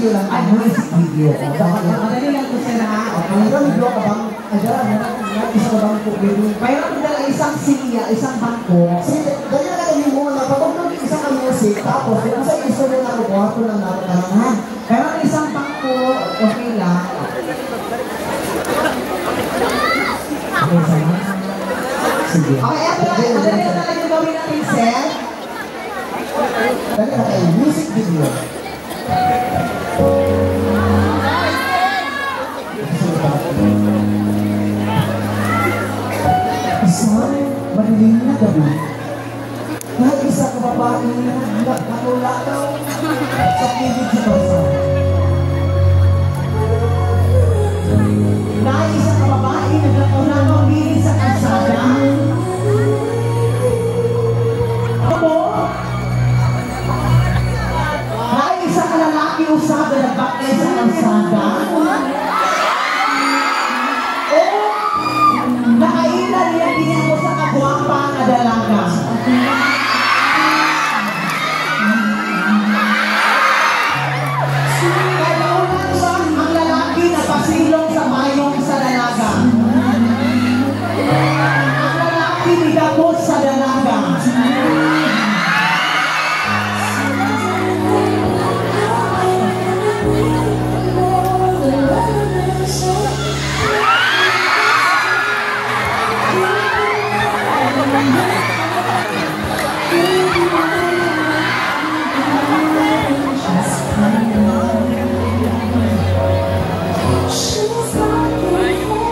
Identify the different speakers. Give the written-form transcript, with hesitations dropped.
Speaker 1: video lang.
Speaker 2: Ay, music video.
Speaker 1: Madali lang ito sir ha. Ano video ka bang, isa ka bang video? Mayroon ko dala isang siya, isang bangko. Dali na kami mo na pag isang ka music, tapos kung sa isa mo na ko lang natin. Pero isang bangko, okay lang. Okay, sama? Sige. Okay, madali na lang yung gawin natin, sir. Dali na kayo, music video. Isang madilim na gabi. Kahit isa ka babae na natulakaw sa pilit sa